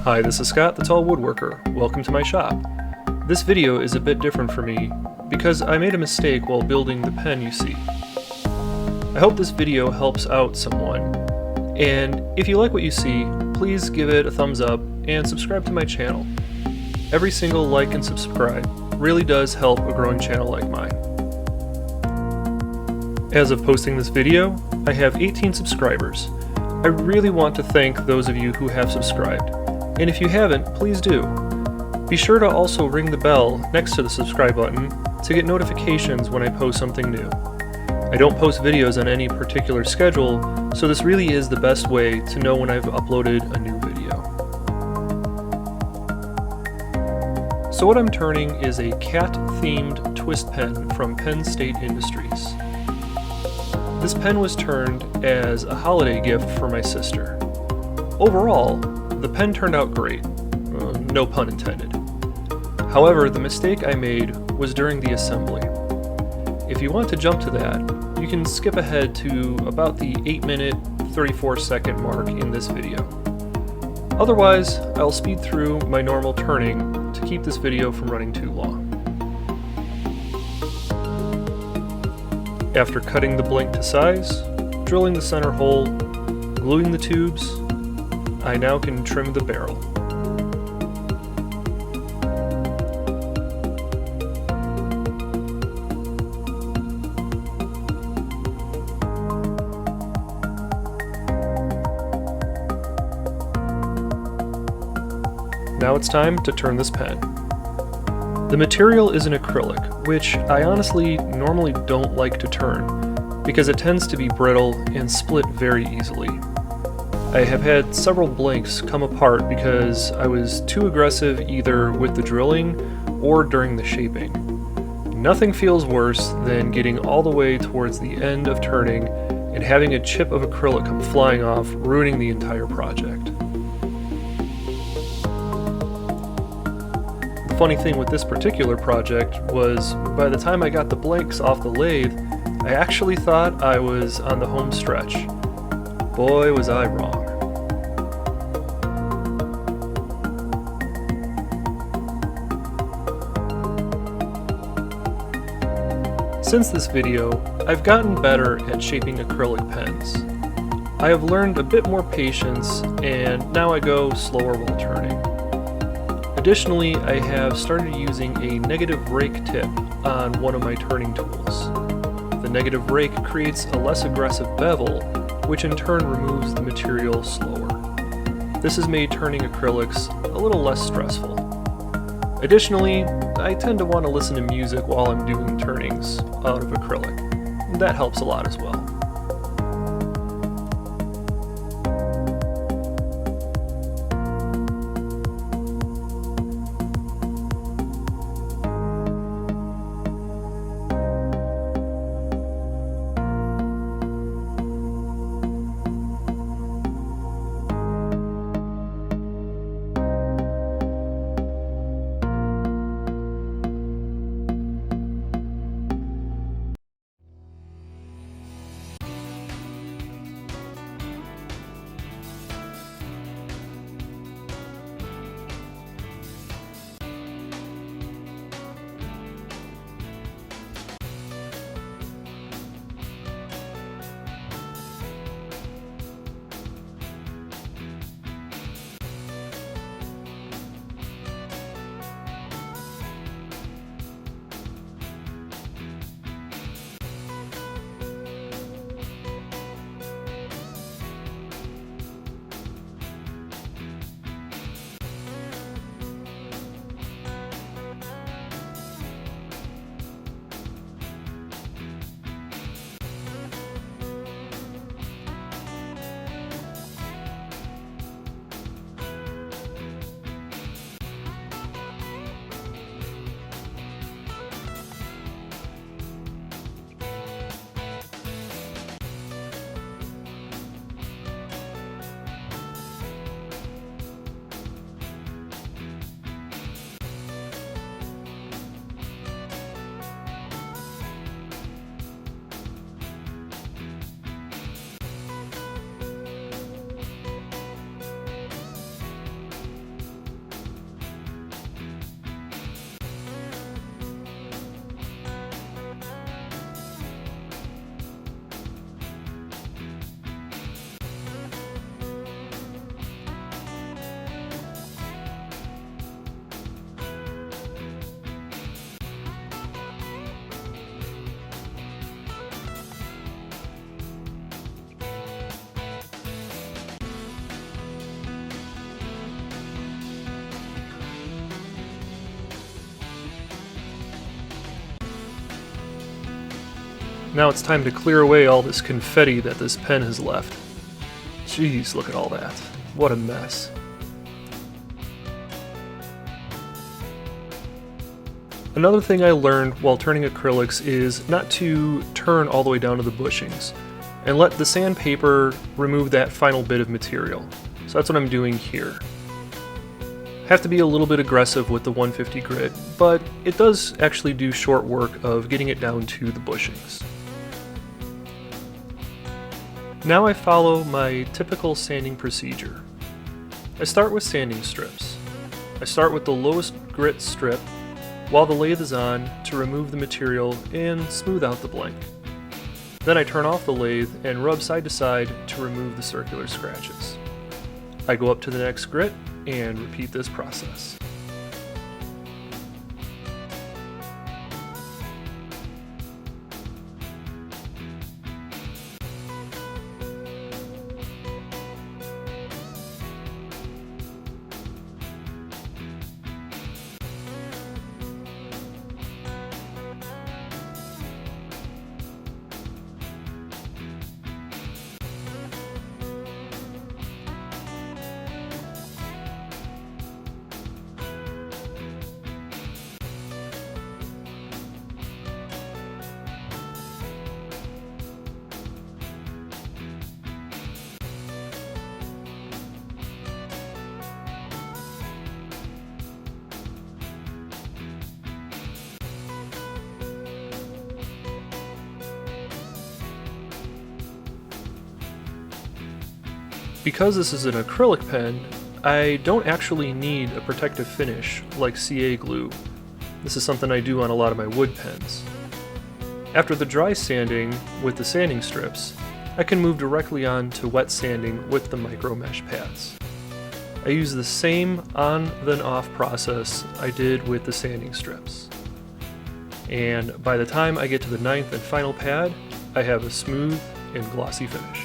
Hi, this is Scott, the Tall Woodworker. Welcome to my shop. This video is a bit different for me because I made a mistake while building the pen you see. I hope this video helps out someone, and if you like what you see, please give it a thumbs up and subscribe to my channel. Every single like and subscribe really does help a growing channel like mine. As of posting this video, I have 18 subscribers. I really want to thank those of you who have subscribed, and if you haven't, please do. Be sure to also ring the bell next to the subscribe button to get notifications when I post something new. I don't post videos on any particular schedule, so this really is the best way to know when I've uploaded a new video. So what I'm turning is a cat-themed twist pen from Penn State Industries. This pen was turned as a holiday gift for my sister. Overall, the pen turned out great, no pun intended. However, the mistake I made was during the assembly. If you want to jump to that, you can skip ahead to about the 8-minute, 34-second mark in this video. Otherwise, I'll speed through my normal turning to keep this video from running too long. After cutting the blank to size, drilling the center hole, gluing the tubes, I now can trim the barrel. Now it's time to turn this pen. The material is an acrylic, which I honestly normally don't like to turn because it tends to be brittle and split very easily. I have had several blanks come apart because I was too aggressive either with the drilling or during the shaping. Nothing feels worse than getting all the way towards the end of turning and having a chip of acrylic come flying off, ruining the entire project. The funny thing with this particular project was by the time I got the blanks off the lathe, I actually thought I was on the home stretch. Boy, was I wrong. Since this video, I've gotten better at shaping acrylic pens. I have learned a bit more patience, and now I go slower while turning. Additionally, I have started using a negative rake tip on one of my turning tools. The negative rake creates a less aggressive bevel, which in turn removes the material slower. This has made turning acrylics a little less stressful. Additionally, I tend to want to listen to music while I'm doing turnings out of acrylic. That helps a lot as well. Now it's time to clear away all this confetti that this pen has left. Jeez, look at all that. What a mess. Another thing I learned while turning acrylics is not to turn all the way down to the bushings and let the sandpaper remove that final bit of material. So that's what I'm doing here. Have to be a little bit aggressive with the 150 grit, but it does actually do short work of getting it down to the bushings. Now I follow my typical sanding procedure. I start with sanding strips. I start with the lowest grit strip while the lathe is on to remove the material and smooth out the blank. Then I turn off the lathe and rub side to side to remove the circular scratches. I go up to the next grit and repeat this process. Because this is an acrylic pen, I don't actually need a protective finish like CA glue. This is something I do on a lot of my wood pens. After the dry sanding with the sanding strips, I can move directly on to wet sanding with the micro mesh pads. I use the same on then off process I did with the sanding strips. And by the time I get to the 9th and final pad, I have a smooth and glossy finish.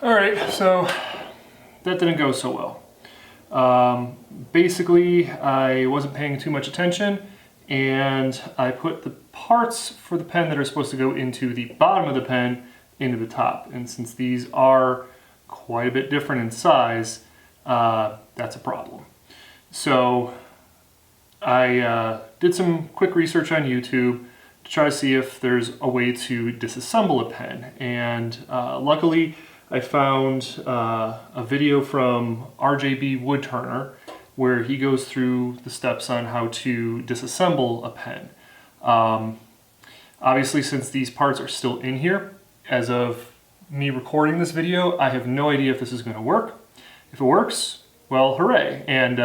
Alright, so that didn't go so well. Basically, I wasn't paying too much attention, and I put the parts for the pen that are supposed to go into the bottom of the pen into the top. And since these are quite a bit different in size, that's a problem. So I did some quick research on YouTube to try to see if there's a way to disassemble a pen, and luckily I found a video from RJB Woodturner where he goes through the steps on how to disassemble a pen. Obviously, since these parts are still in here, as of me recording this video, I have no idea if this is going to work. If it works, well, hooray. And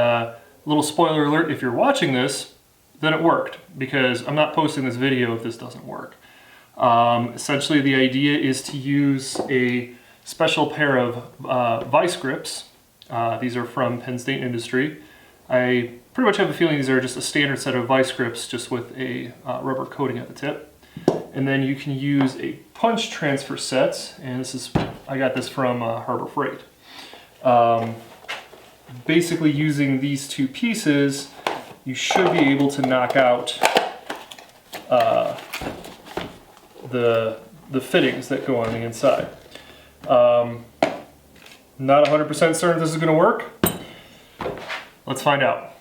little spoiler alert, if you're watching this, then it worked, because I'm not posting this video if this doesn't work. Essentially, the idea is to use a special pair of vice grips. These are from Penn State Industry. I pretty much have a feeling these are just a standard set of vice grips, just with a rubber coating at the tip. And then you can use a punch transfer set, and I got this from Harbor Freight. Basically, using these two pieces, you should be able to knock out the fittings that go on the inside. Not 100% certain this is going to work. Let's find out.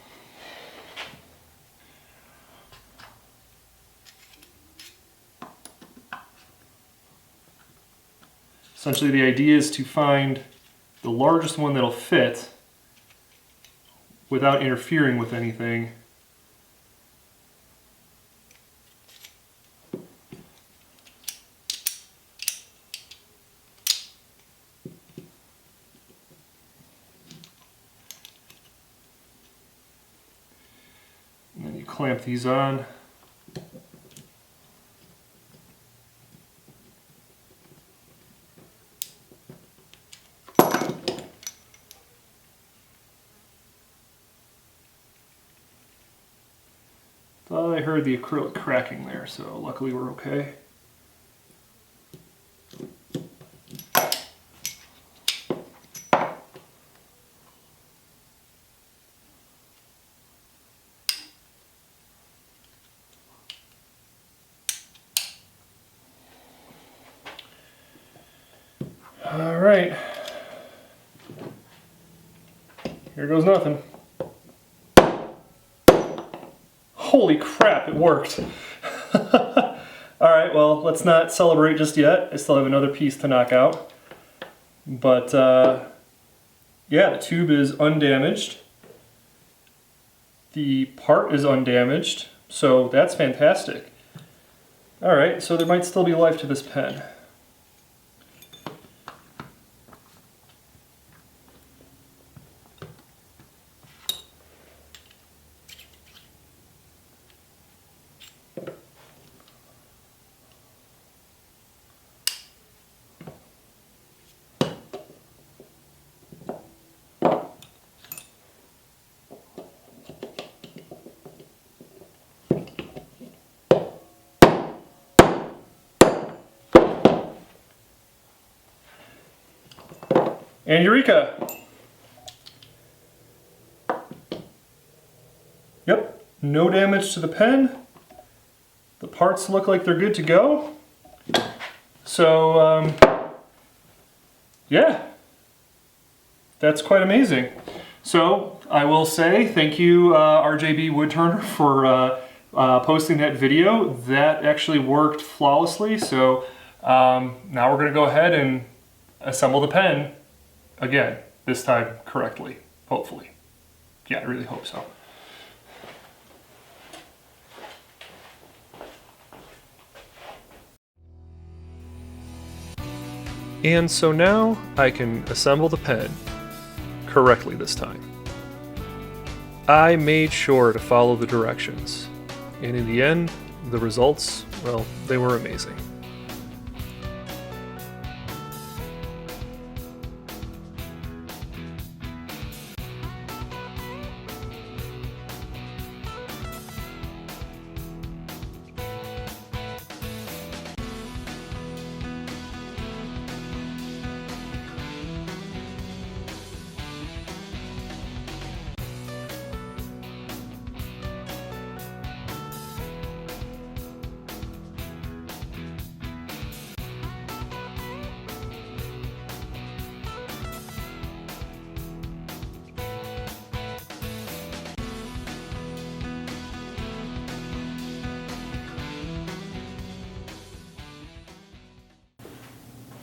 Essentially, the idea is to find the largest one that'll fit without interfering with anything. clamp these on. Thought I heard the acrylic cracking there, so luckily we're okay. All right, here goes nothing. Holy crap, it worked. All right, well, let's not celebrate just yet. I still have another piece to knock out. But yeah, the tube is undamaged. The part is undamaged, so that's fantastic. All right, so there might still be life to this pen. And eureka! Yep, no damage to the pen. The parts look like they're good to go. So, yeah, that's quite amazing. So, I will say thank you, RJB Woodturner, for posting that video. That actually worked flawlessly. So, now we're going to go ahead and assemble the pen. Again, this time correctly, hopefully. Yeah, I really hope so. And so now I can assemble the pen correctly this time. I made sure to follow the directions, and in the end, the results, well, they were amazing.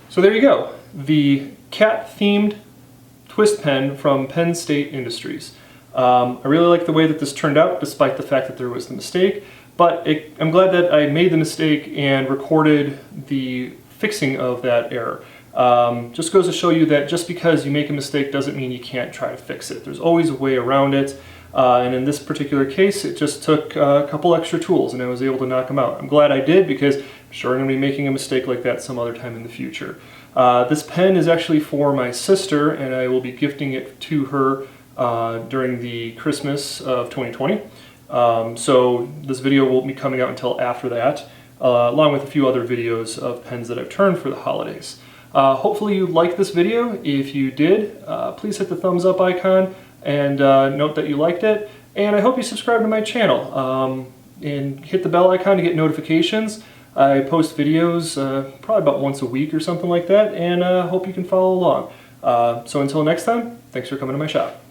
So there you go, the cat-themed twist pen from Penn State Industries. I really like the way that this turned out, despite the fact that there was the mistake, but I'm glad that I made the mistake and recorded the fixing of that error. Just goes to show you that just because you make a mistake doesn't mean you can't try to fix it. There's always a way around it, and in this particular case, it just took a couple extra tools and I was able to knock them out. I'm glad I did, because I'm sure I'm going to be making a mistake like that some other time in the future. This pen is actually for my sister, and I will be gifting it to her during the Christmas of 2020. So this video won't be coming out until after that, along with a few other videos of pens that I've turned for the holidays. Hopefully you liked this video. If you did, please hit the thumbs up icon and note that you liked it. And I hope you subscribe to my channel and hit the bell icon to get notifications. I post videos probably about once a week or something like that, and hope you can follow along. So until next time, thanks for coming to my shop.